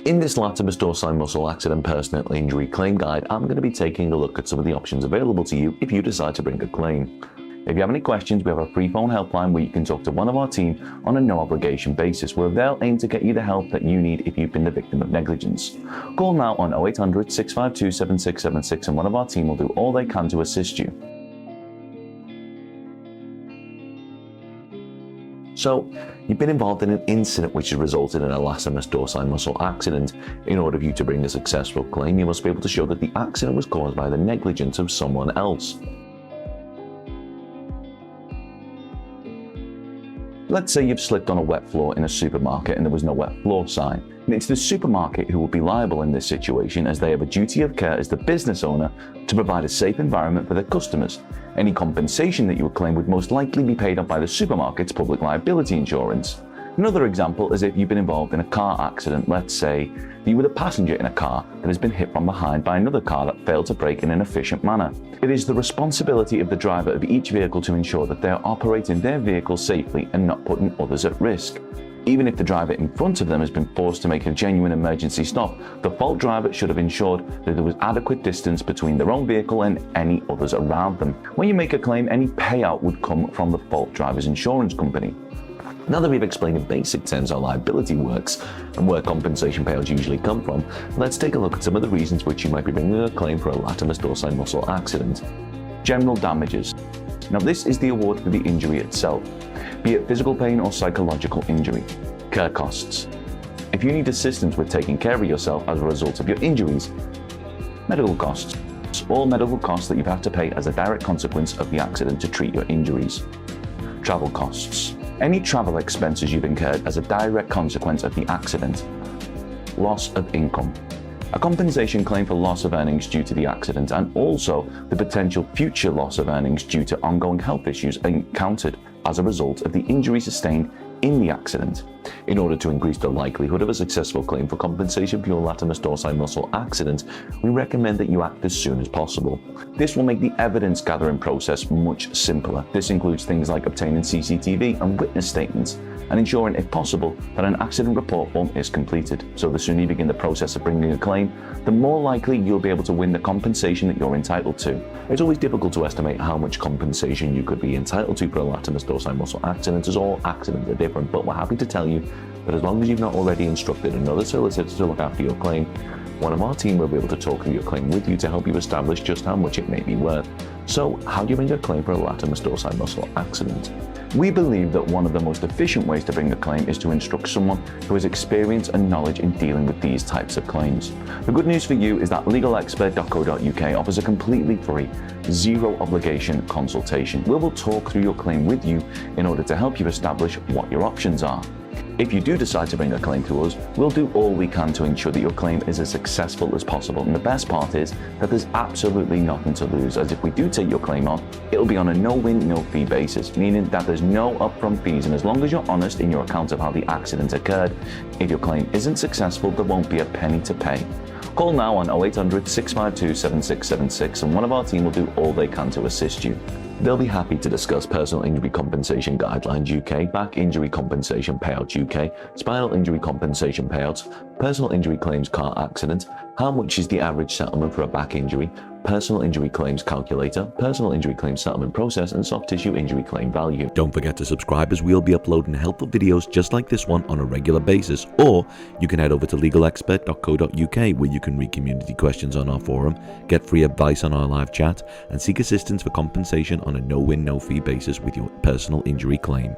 In this Latissimus Dorsi Muscle Accident Personal Injury Claim Guide, I'm going to be taking a look at some of the options available to you if you decide to bring a claim. If you have any questions, we have a free phone helpline where you can talk to one of our team on a no-obligation basis, where they'll aim to get you the help that you need if you've been the victim of negligence. Call now on 0800 652 7676 and one of our team will do all they can to assist you. So, you've been involved in an incident which has resulted in a Latissimus Dorsi muscle accident. In order for you to bring a successful claim, you must be able to show that the accident was caused by the negligence of someone else. Let's say you've slipped on a wet floor in a supermarket and there was no wet floor sign. And it's the supermarket who will be liable in this situation, as they have a duty of care as the business owner to provide a safe environment for their customers. Any compensation that you would claim would most likely be paid up by the supermarket's public liability insurance. Another example is if you've been involved in a car accident. Let's say that you were the passenger in a car that has been hit from behind by another car that failed to brake in an efficient manner. It is the responsibility of the driver of each vehicle to ensure that they are operating their vehicle safely and not putting others at risk. Even if the driver in front of them has been forced to make a genuine emergency stop, the fault driver should have ensured that there was adequate distance between their own vehicle and any others around them. When you make a claim, any payout would come from the fault driver's insurance company. Now that we've explained in basic terms how liability works and where compensation payouts usually come from, let's take a look at some of the reasons which you might be bringing a claim for a Latissimus Dorsi muscle accident. General damages. Now this is the award for the injury itself, be it physical pain or psychological injury. Care costs. If you need assistance with taking care of yourself as a result of your injuries. Medical costs. All medical costs that you have to pay as a direct consequence of the accident to treat your injuries. Travel costs. Any travel expenses you've incurred as a direct consequence of the accident. Loss of income. A compensation claim for loss of earnings due to the accident, and also the potential future loss of earnings due to ongoing health issues encountered as a result of the injury sustained in the accident. In order to increase the likelihood of a successful claim for compensation for your Latissimus Dorsi muscle accident, we recommend that you act as soon as possible. This will make the evidence gathering process much simpler. This includes things like obtaining CCTV and witness statements, and ensuring, if possible, that an accident report form is completed. So the sooner you begin the process of bringing a claim, the more likely you'll be able to win the compensation that you're entitled to. It's always difficult to estimate how much compensation you could be entitled to for a Latissimus Dorsi muscle accident, as all accidents are different, but we're happy to tell you that as long as you've not already instructed another solicitor to look after your claim, one of our team will be able to talk through your claim with you to help you establish just how much it may be worth. So, how do you bring a claim for a Latissimus Dorsi muscle accident? We believe that one of the most efficient ways to bring a claim is to instruct someone who has experience and knowledge in dealing with these types of claims. The good news for you is that legalexpert.co.uk offers a completely free, zero obligation consultation, where we'll talk through your claim with you in order to help you establish what your options are. If you do decide to bring a claim to us, we'll do all we can to ensure that your claim is as successful as possible. And the best part is that there's absolutely nothing to lose, as if we do take your claim on, it'll be on a no-win, no-fee basis, meaning that there's no upfront fees. And as long as you're honest in your account of how the accident occurred, if your claim isn't successful, there won't be a penny to pay. Call now on 0800 652 7676 and one of our team will do all they can to assist you. They'll be happy to discuss Personal Injury Compensation Guidelines UK, Back Injury Compensation Payouts UK, Spinal Injury Compensation Payouts, Personal Injury Claims Car Accident, how much is the average settlement for a back injury, Personal Injury Claims Calculator, Personal Injury Claims Settlement Process, and Soft Tissue Injury Claim Value. Don't forget to subscribe, as we'll be uploading helpful videos just like this one on a regular basis, or you can head over to legalexpert.co.uk where you can read community questions on our forum, get free advice on our live chat, and seek assistance for compensation on a no-win, no-fee basis with your personal injury claim.